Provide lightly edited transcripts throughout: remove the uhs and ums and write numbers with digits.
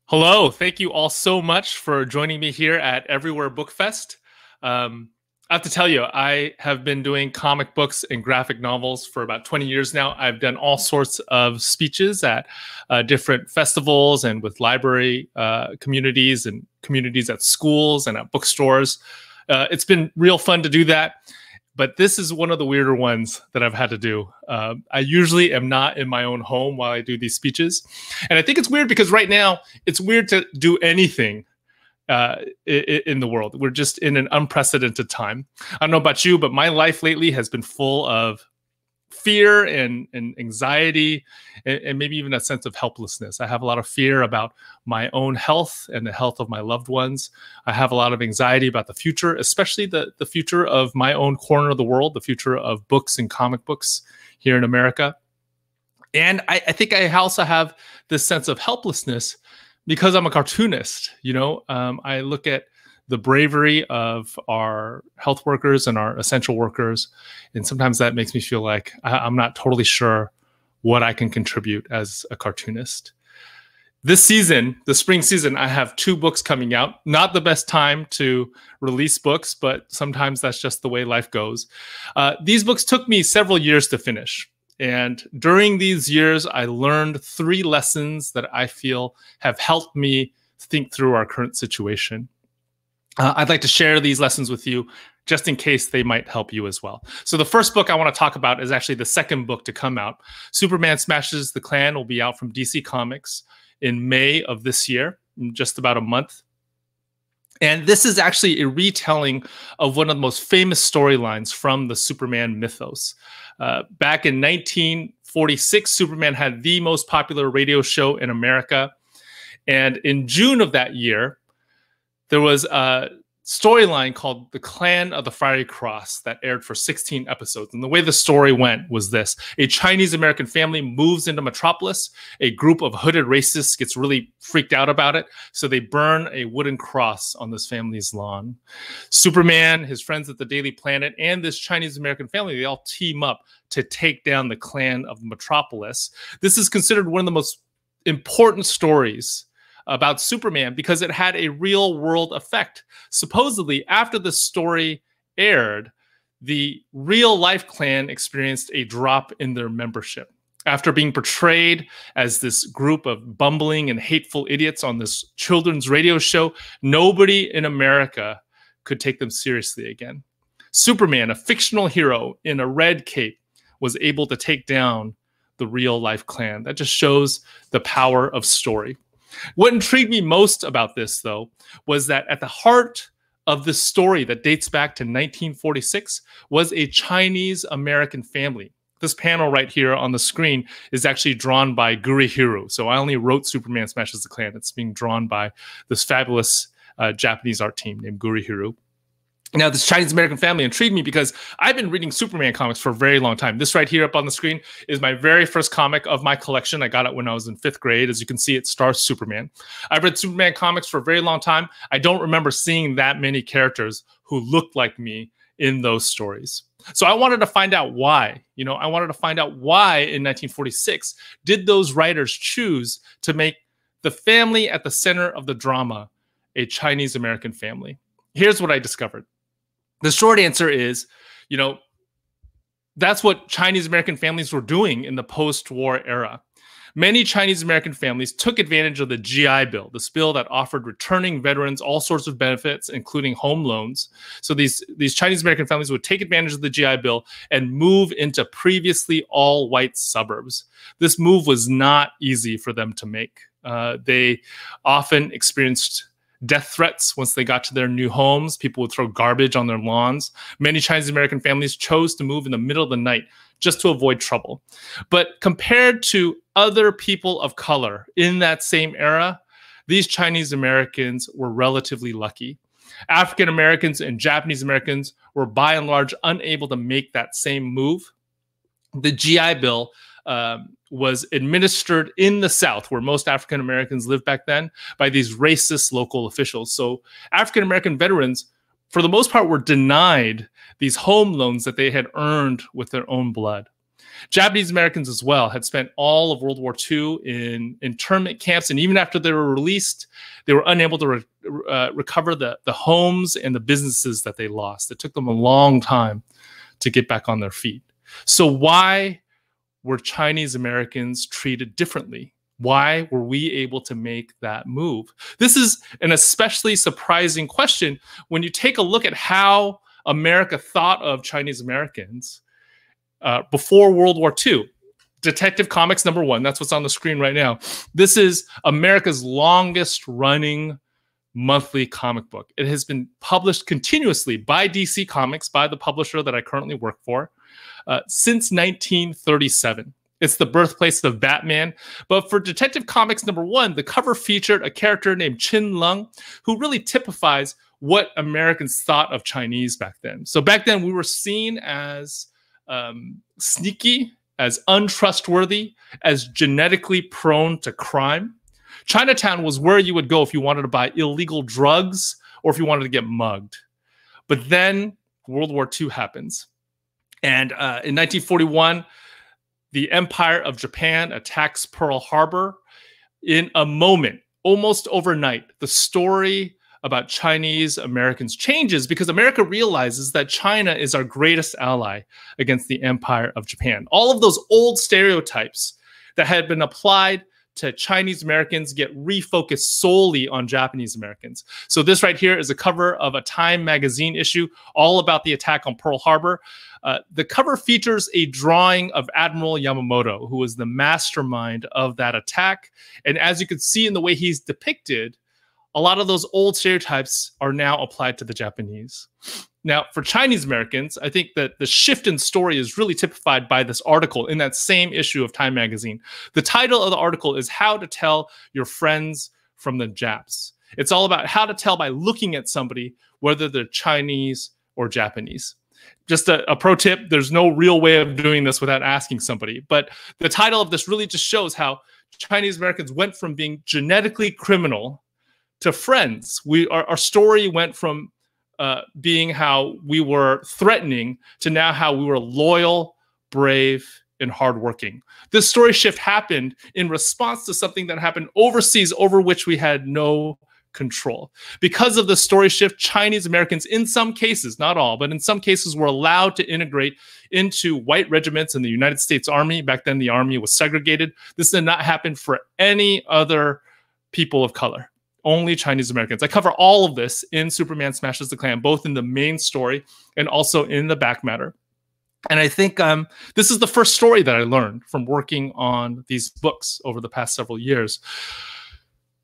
Hello, thank you all so much for joining me here at Everywhere Book Fest. I have to tell you, I have been doing comic books and graphic novels for about 20 years now. I've done all sorts of speeches at different festivals and with library communities and communities at schools and at bookstores. It's been real fun to do that. But this is one of the weirder ones that I've had to do. I usually am not in my own home while I do these speeches. And I think it's weird because right now it's weird to do anything in the world. We're just in an unprecedented time. I don't know about you, but my life lately has been full of fear and anxiety and maybe even a sense of helplessness. I have a lot of fear about my own health and the health of my loved ones. I have a lot of anxiety about the future, especially the future of my own corner of the world, the future of books and comic books here in America. And I think I also have this sense of helplessness because I'm a cartoonist. I look at the bravery of our health workers and our essential workers. And sometimes that makes me feel like I'm not totally sure what I can contribute as a cartoonist. This season, the spring season, I have 2 books coming out. Not the best time to release books, but sometimes that's just the way life goes. These books took me several years to finish. And during these years, I learned 3 lessons that I feel have helped me think through our current situation. I'd like to share these lessons with you just in case they might help you as well. So the first book I want to talk about is actually the second book to come out. Superman Smashes the Klan will be out from DC Comics in May of this year, in just about a month. And this is actually a retelling of one of the most famous storylines from the Superman mythos. Back in 1946, Superman had the most popular radio show in America. And in June of that year, there was a storyline called The Clan of the Fiery Cross that aired for 16 episodes. And the way the story went was this. A Chinese-American family moves into Metropolis. A group of hooded racists gets really freaked out about it. So they burn a wooden cross on this family's lawn. Superman, his friends at the Daily Planet, and this Chinese-American family, they all team up to take down the Clan of Metropolis. This is considered one of the most important stories about Superman because it had a real world effect. Supposedly, after the story aired, the real life Klan experienced a drop in their membership. After being portrayed as this group of bumbling and hateful idiots on this children's radio show, nobody in America could take them seriously again. Superman, a fictional hero in a red cape, was able to take down the real life Klan. That just shows the power of story. What intrigued me most about this, though, was that at the heart of this story that dates back to 1946 was a Chinese-American family. This panel right here on the screen is actually drawn by Gurihiru. So I only wrote Superman Smashes the Klan. It's being drawn by this fabulous Japanese art team named Gurihiru. Now, this Chinese-American family intrigued me because I've been reading Superman comics for a very long time. This right here up on the screen is my very first comic of my collection. I got it when I was in 5th grade. As you can see, it stars Superman. I've read Superman comics for a very long time. I don't remember seeing that many characters who looked like me in those stories. So I wanted to find out why. I wanted to find out why in 1946 did those writers choose to make the family at the center of the drama a Chinese-American family. Here's what I discovered. The short answer is, that's what Chinese-American families were doing in the post-war era. Many Chinese-American families took advantage of the GI Bill, this bill that offered returning veterans all sorts of benefits, including home loans. So these Chinese-American families would take advantage of the GI Bill and move into previously all-white suburbs. This move was not easy for them to make. They often experienced death threats once they got to their new homes. People would throw garbage on their lawns. Many Chinese-American families chose to move in the middle of the night just to avoid trouble. But compared to other people of color in that same era, these Chinese-Americans were relatively lucky. African-Americans and Japanese-Americans were by and large unable to make that same move. The GI Bill was administered in the South, where most African Americans lived back then, by these racist local officials. So African American veterans, for the most part, were denied these home loans that they had earned with their own blood. Japanese Americans as well had spent all of World War II in internment camps, and even after they were released, they were unable to recover the homes and the businesses that they lost. It took them a long time to get back on their feet. So why were Chinese Americans treated differently? Why were we able to make that move? This is an especially surprising question when you take a look at how America thought of Chinese Americans before World War II. Detective Comics #1, that's what's on the screen right now. This is America's longest running monthly comic book. It has been published continuously by DC Comics, by the publisher that I currently work for, since 1937. It's the birthplace of Batman. But for Detective Comics #1, the cover featured a character named Qin Lung, who really typifies what Americans thought of Chinese back then. So back then, we were seen as sneaky, as untrustworthy, as genetically prone to crime. Chinatown was where you would go if you wanted to buy illegal drugs or if you wanted to get mugged. But then World War II happens. And in 1941, the Empire of Japan attacks Pearl Harbor. In a moment, almost overnight, the story about Chinese Americans changes because America realizes that China is our greatest ally against the Empire of Japan. All of those old stereotypes that had been applied to Chinese Americans get refocused solely on Japanese Americans. So this right here is a cover of a Time magazine issue all about the attack on Pearl Harbor. The cover features a drawing of Admiral Yamamoto, who was the mastermind of that attack. And as you can see in the way he's depicted, a lot of those old stereotypes are now applied to the Japanese. Now, for Chinese Americans, I think that the shift in story is really typified by this article in that same issue of Time magazine. The title of the article is How to Tell Your Friends from the Japs. It's all about how to tell by looking at somebody whether they're Chinese or Japanese. Just a pro tip, there's no real way of doing this without asking somebody. But the title of this really just shows how Chinese Americans went from being genetically criminal to friends. Our story went from being how we were threatening to now how we were loyal, brave, and hardworking. This story shift happened in response to something that happened overseas over which we had no control. Because of the story shift, Chinese Americans, in some cases, not all, but in some cases, were allowed to integrate into white regiments in the United States Army. Back then, the Army was segregated. This did not happen for any other people of color. Only Chinese Americans. I cover all of this in Superman Smashes the Klan, both in the main story and also in the back matter. And I think this is the first story that I learned from working on these books over the past several years.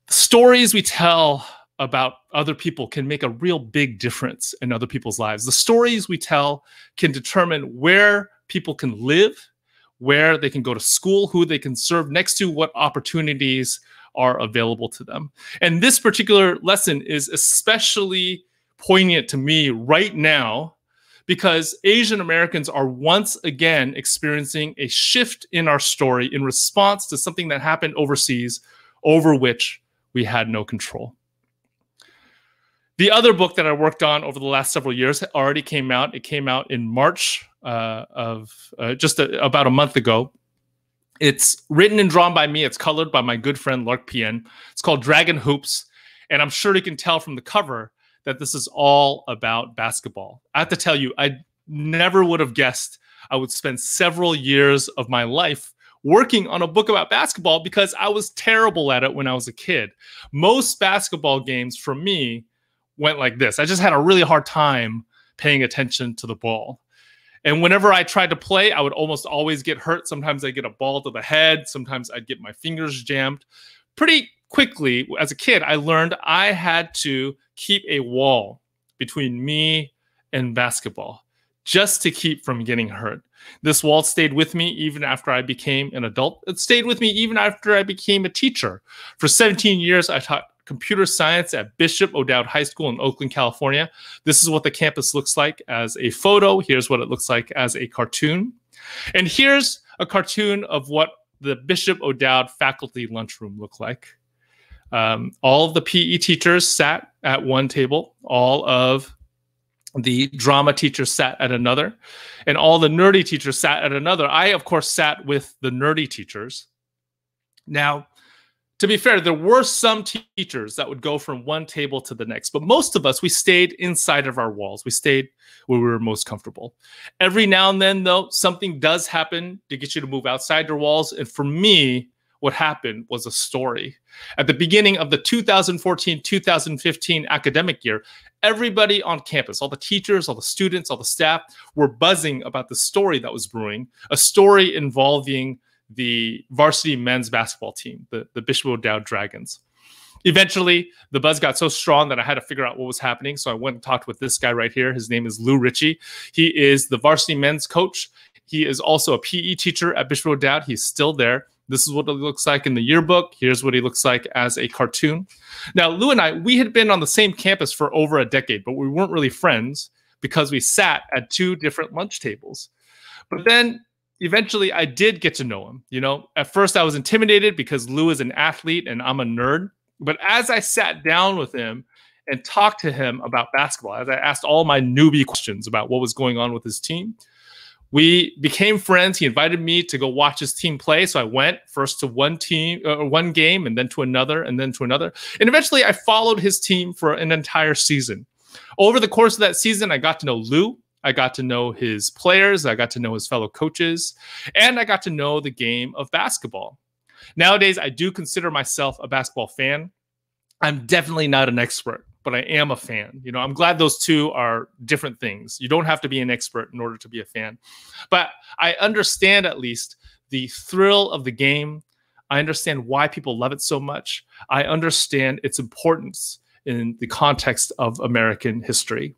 Stories we tell about other people can make a real big difference in other people's lives. The stories we tell can determine where people can live, where they can go to school, who they can serve next to, what opportunities are available to them. And this particular lesson is especially poignant to me right now because Asian Americans are once again experiencing a shift in our story in response to something that happened overseas over which we had no control. The other book that I worked on over the last several years already came out. It came out in March about a month ago. It's written and drawn by me. It's colored by my good friend, Lark Pien. It's called Dragon Hoops. And I'm sure you can tell from the cover that this is all about basketball. I have to tell you, I never would have guessed I would spend several years of my life working on a book about basketball because I was terrible at it when I was a kid. Most basketball games for me went like this. I just had a really hard time paying attention to the ball. And whenever I tried to play, I would almost always get hurt. Sometimes I'd get a ball to the head. Sometimes I'd get my fingers jammed. Pretty quickly, as a kid, I learned I had to keep a wall between me and basketball just to keep from getting hurt. This wall stayed with me even after I became an adult. It stayed with me even after I became a teacher. For 17 years, I taught computer science at Bishop O'Dowd High School in Oakland, California. This is what the campus looks like as a photo. Here's what it looks like as a cartoon. And here's a cartoon of what the Bishop O'Dowd faculty lunchroom looked like. All of the PE teachers sat at one table. All of The drama teacher sat at another, and all the nerdy teachers sat at another. I, of course, sat with the nerdy teachers. Now, to be fair, there were some teachers that would go from one table to the next, but most of us, we stayed inside of our walls. We stayed where we were most comfortable. Every now and then, though, something does happen to get you to move outside your walls. And for me, what happened was a story. At the beginning of the 2014-2015 academic year, everybody on campus, all the teachers, all the students, all the staff, were buzzing about the story that was brewing, a story involving the varsity men's basketball team, the Bishop O'Dowd Dragons. Eventually, the buzz got so strong that I had to figure out what was happening. So I went and talked with this guy right here. His name is Lou Ritchie. He is the varsity men's coach. He is also a PE teacher at Bishop O'Dowd. He's still there. This is what he looks like in the yearbook. Here's what he looks like as a cartoon. Now, Lou and I, we had been on the same campus for over a decade, but we weren't really friends because we sat at two different lunch tables. But then eventually I did get to know him. You know, at first I was intimidated because Lou is an athlete and I'm a nerd. But as I sat down with him and talked to him about basketball, as I asked all my newbie questions about what was going on with his team, we became friends. He invited me to go watch his team play. So I went first to one game, and then to another, and then to another. And eventually I followed his team for an entire season. Over the course of that season, I got to know Lou. I got to know his players. I got to know his fellow coaches. And I got to know the game of basketball. Nowadays, I do consider myself a basketball fan. I'm definitely not an expert, but I am a fan. You know, I'm glad those two are different things. You don't have to be an expert in order to be a fan. But I understand at least the thrill of the game. I understand why people love it so much. I understand its importance in the context of American history.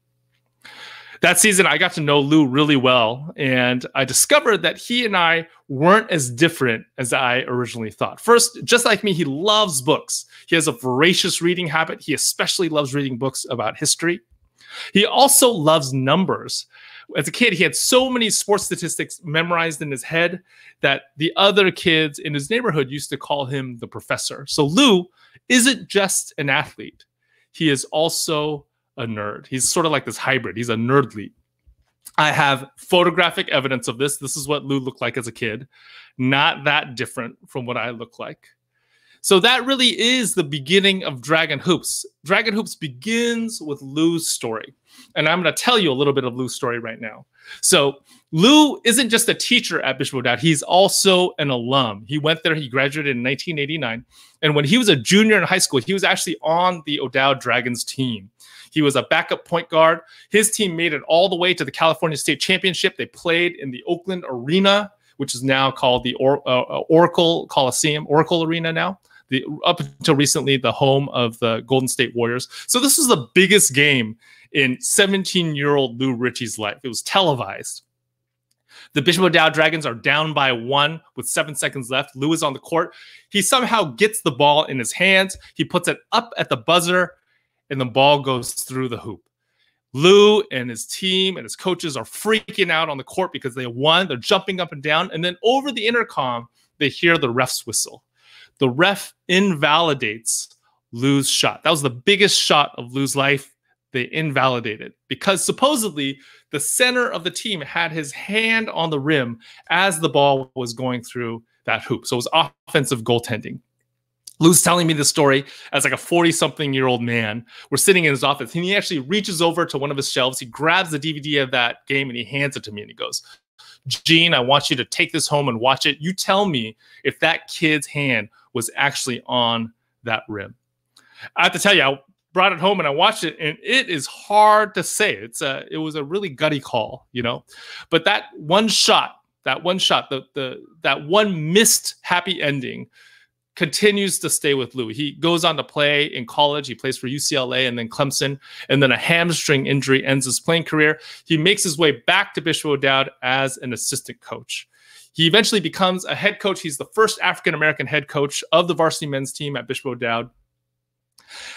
That season, I got to know Lou really well, and I discovered that he and I weren't as different as I originally thought. First, just like me, he loves books. He has a voracious reading habit. He especially loves reading books about history. He also loves numbers. As a kid, he had so many sports statistics memorized in his head that the other kids in his neighborhood used to call him the professor. So Lou isn't just an athlete. He is also a nerd. He's sort of like this hybrid. He's a nerdly. I have photographic evidence of this. This is what Lou looked like as a kid. Not that different from what I look like. So that really is the beginning of Dragon Hoops. Dragon Hoops begins with Lou's story. And I'm going to tell you a little bit of Lou's story right now. So Lou isn't just a teacher at Bishop O'Dowd. He's also an alum. He went there. He graduated in 1989. And when he was a junior in high school, he was actually on the O'Dowd Dragons team. He was a backup point guard. His team made it all the way to the California State Championship. They played in the Oakland Arena, which is now called the Oracle Coliseum, Oracle Arena now. Up until recently, the home of the Golden State Warriors. So this was the biggest game in 17-year-old Lou Ritchie's life. It was televised. The Bishop O'Dowd Dragons are down by 1 with 7 seconds left. Lou is on the court. He somehow gets the ball in his hands. He puts it up at the buzzer, and the ball goes through the hoop. Lou and his team and his coaches are freaking out on the court because they won. They're jumping up and down. And then over the intercom, they hear the ref's whistle. The ref invalidates Lou's shot. That was the biggest shot of Lou's life. They invalidated because supposedly the center of the team had his hand on the rim as the ball was going through that hoop. So it was offensive goaltending. Lou's telling me this story as like a 40-something-year-old man. We're sitting in his office, and he actually reaches over to one of his shelves. He grabs the DVD of that game, and he hands it to me, and he goes, "Gene, I want you to take this home and watch it. You tell me if that kid's hand was actually on that rim." I have to tell you, I brought it home, and I watched it, and it is hard to say. It was a really gutty call, you know? But that one shot, that one missed happy ending continues to stay with Lou. He goes on to play in college. He plays for UCLA and then Clemson, and then a hamstring injury ends his playing career. He makes his way back to Bishop O'Dowd as an assistant coach. He eventually becomes a head coach. He's the first African-American head coach of the varsity men's team at Bishop O'Dowd.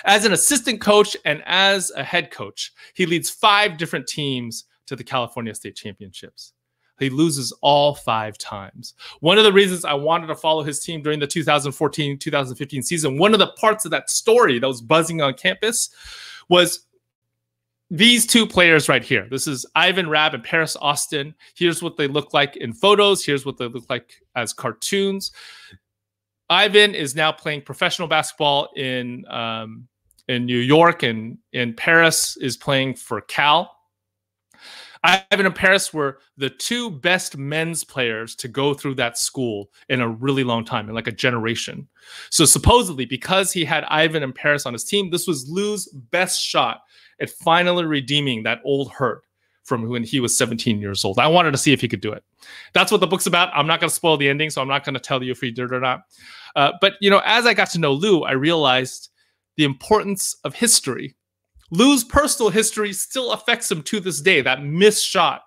As an assistant coach and as a head coach, he leads 5 different teams to the California State Championships. He loses all 5 times. One of the reasons I wanted to follow his team during the 2014-2015 season, one of the parts of that story that was buzzing on campus was these two players right here. This is Ivan Rabb and Paris Austin. Here's what they look like in photos. Here's what they look like as cartoons. Ivan is now playing professional basketball in New York, and Paris is playing for Cal. Ivan and Paris were the two best men's players to go through that school in a really long time, in like a generation. So supposedly, because he had Ivan and Paris on his team, this was Lue's best shot at finally redeeming that old hurt from when he was 17 years old. I wanted to see if he could do it. That's what the book's about. I'm not going to spoil the ending, so I'm not going to tell you if he did it or not. But, you know, as I got to know Lue, I realized the importance of history. Lue's personal history still affects him to this day. That missed shot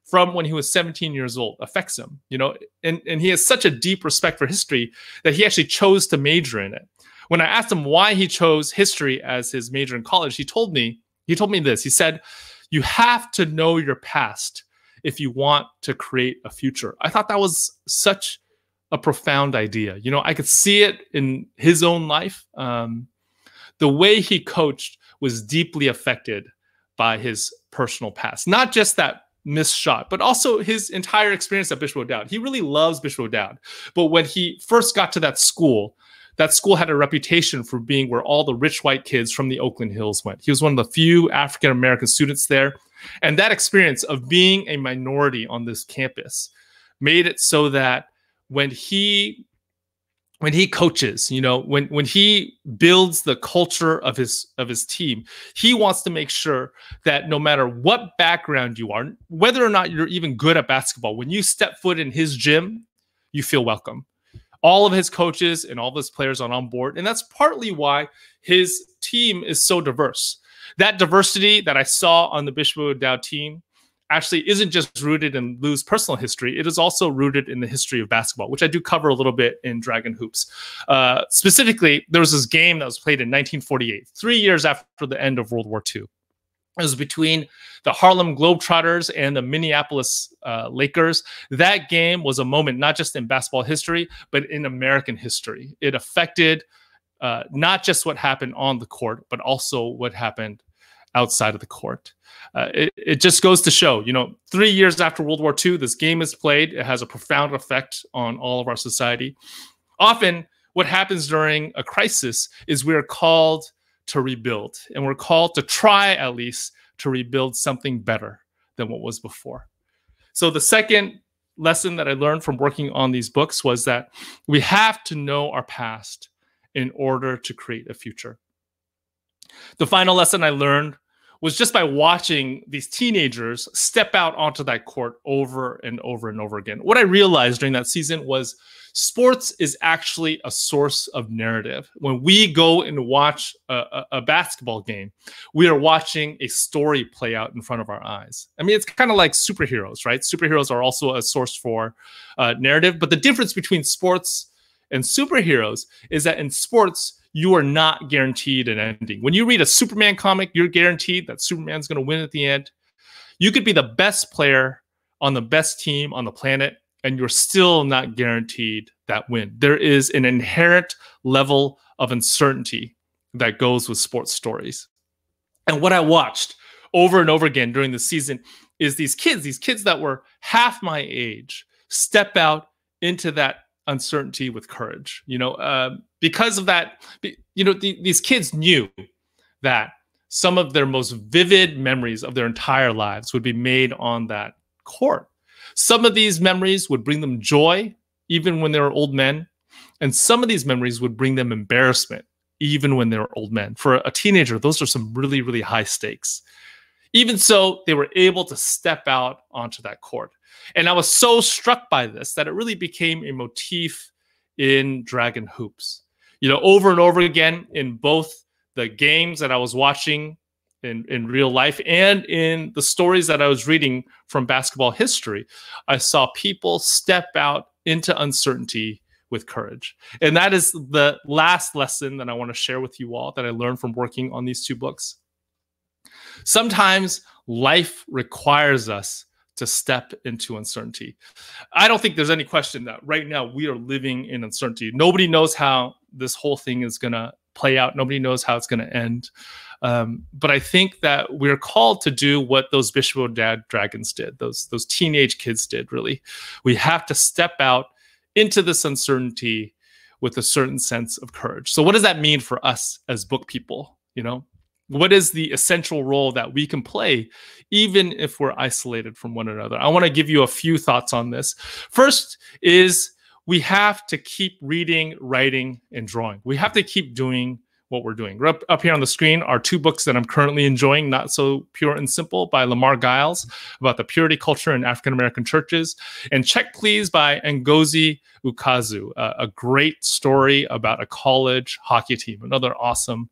from when he was 17 years old affects him, you know, and he has such a deep respect for history that he actually chose to major in it. When I asked him why he chose history as his major in college, he told me this. He said, "You have to know your past if you want to create a future." I thought that was such a profound idea. You know, I could see it in his own life. The way he coached was deeply affected by his personal past. Not just that missed shot, but also his entire experience at Bishop O'Dowd. He really loves Bishop O'Dowd. But when he first got to that school had a reputation for being where all the rich white kids from the Oakland Hills went. He was one of the few African-American students there. And that experience of being a minority on this campus made it so that when he coaches, you know, when he builds the culture of his team, he wants to make sure that no matter what background you are, whether or not you're even good at basketball, when you step foot in his gym, you feel welcome. All of his coaches and all of his players are on board, and that's partly why his team is so diverse. That diversity that I saw on the Bishop O'Dowd team actually isn't just rooted in Lue's personal history. It is also rooted in the history of basketball, which I do cover a little bit in Dragon Hoops. Specifically, there was this game that was played in 1948, 3 years after the end of World War II. It was between the Harlem Globetrotters and the Minneapolis Lakers. That game was a moment not just in basketball history, but in American history. It affected not just what happened on the court, but also what happened outside of the court. It just goes to show, you know, 3 years after World War II, this game is played. It has a profound effect on all of our society. Often, what happens during a crisis is we're called to rebuild, and we're called to try, at least, to rebuild something better than what was before. So the second lesson that I learned from working on these books was that we have to know our past in order to create a future. The final lesson I learned was just by watching these teenagers step out onto that court over and over and over again. What I realized during that season was sports is actually a source of narrative. When we go and watch a basketball game, we are watching a story play out in front of our eyes. I mean, it's kind of like superheroes, right? Superheroes are also a source for narrative. But the difference between sports and superheroes is that in sports, you are not guaranteed an ending. When you read a Superman comic, you're guaranteed that Superman's going to win at the end. You could be the best player on the best team on the planet, and you're still not guaranteed that win. There is an inherent level of uncertainty that goes with sports stories. And what I watched over and over again during the season is these kids that were half my age, step out into that uncertainty with courage. You know, because of that, you know, these kids knew that some of their most vivid memories of their entire lives would be made on that court. Some of these memories would bring them joy, even when they were old men. And some of these memories would bring them embarrassment, even when they were old men. For a teenager, those are some really, really high stakes. Even so, they were able to step out onto that court. And I was so struck by this that it really became a motif in Dragon Hoops. You know, over and over again in both the games that I was watching in real life and in the stories that I was reading from basketball history, I saw people step out into uncertainty with courage. And that is the last lesson that I want to share with you all that I learned from working on these two books. Sometimes life requires us to step into uncertainty. I don't think there's any question that right now we are living in uncertainty. Nobody knows how this whole thing is going to play out. Nobody knows how it's going to end. But I think that we're called to do what those Bishop Dad Dragons did, those teenage kids did, really. We have to step out into this uncertainty with a certain sense of courage. So what does that mean for us as book people? You know, what is the essential role that we can play, even if we're isolated from one another? I want to give you a few thoughts on this. First is we have to keep reading, writing, and drawing. We have to keep doing what we're doing. Up here on the screen are two books that I'm currently enjoying, Not So Pure and Simple by Lamar Giles, about the purity culture in African-American churches, and Check Please by Ngozi Ukazu, a great story about a college hockey team, another awesome,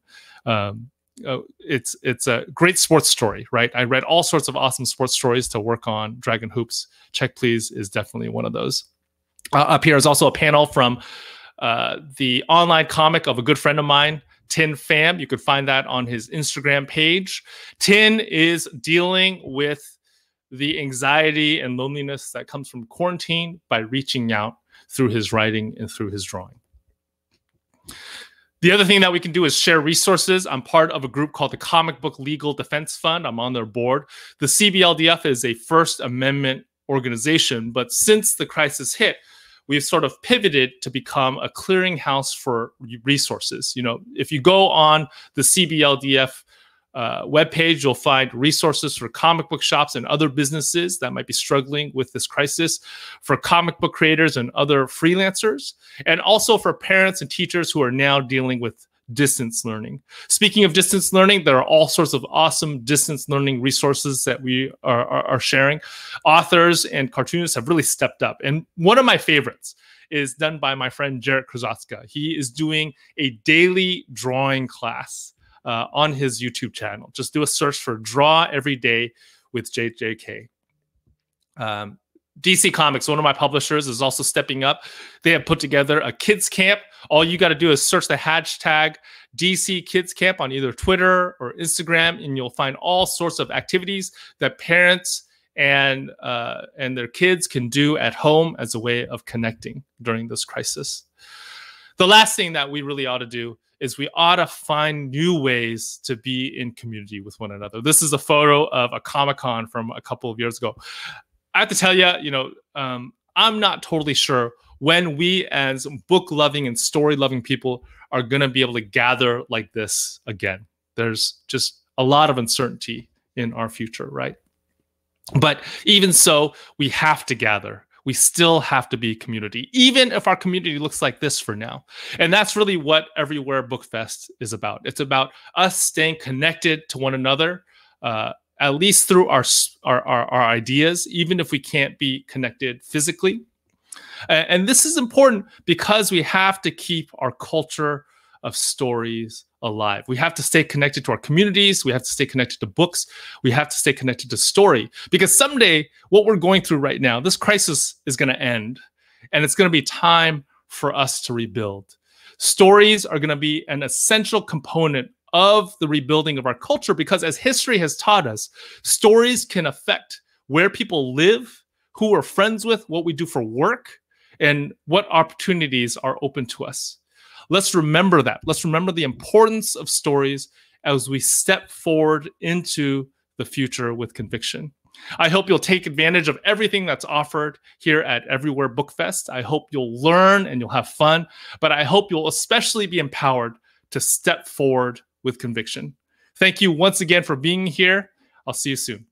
it's a great sports story, right? I read all sorts of awesome sports stories to work on Dragon Hoops. Check Please is definitely one of those. Up here is also a panel from the online comic of a good friend of mine, Tin Pham. You could find that on his Instagram page. Tin is dealing with the anxiety and loneliness that comes from quarantine by reaching out through his writing and through his drawing. The other thing that we can do is share resources. I'm part of a group called the Comic Book Legal Defense Fund. I'm on their board. The CBLDF is a First Amendment organization, but since the crisis hit, we've sort of pivoted to become a clearinghouse for resources. You know, if you go on the CBLDF webpage, you'll find resources for comic book shops and other businesses that might be struggling with this crisis, for comic book creators and other freelancers, and also for parents and teachers who are now dealing with distance learning. Speaking of distance learning, there are all sorts of awesome distance learning resources that we are sharing. Authors and cartoonists have really stepped up. And one of my favorites is done by my friend Jarek Krasotska. He is doing a daily drawing class on his YouTube channel. Just do a search for Draw Every Day with JJK. DC Comics, one of my publishers, is also stepping up. They have put together a kids camp. All you got to do is search the hashtag DC Kids Camp on either Twitter or Instagram, and you'll find all sorts of activities that parents and their kids can do at home as a way of connecting during this crisis. The last thing that we really ought to do is we ought to find new ways to be in community with one another. This is a photo of a Comic-Con from a couple of years ago. I have to tell you, I'm not totally sure when we as book-loving and story-loving people are going to be able to gather like this again. There's just a lot of uncertainty in our future, right? But even so, we have to gather. We still have to be community, even if our community looks like this for now. And that's really what Everywhere Book Fest is about. It's about us staying connected to one another, at least through our ideas, even if we can't be connected physically. And this is important because we have to keep our culture of stories alive. We have to stay connected to our communities. We have to stay connected to books. We have to stay connected to story, because someday what we're going through right now, this crisis is going to end, and it's going to be time for us to rebuild. Stories are going to be an essential component of the rebuilding of our culture, because as history has taught us, stories can affect where people live, who we're friends with, what we do for work, and what opportunities are open to us. Let's remember that. Let's remember the importance of stories as we step forward into the future with conviction. I hope you'll take advantage of everything that's offered here at Everywhere Book Fest. I hope you'll learn and you'll have fun, but I hope you'll especially be empowered to step forward with conviction. Thank you once again for being here. I'll see you soon.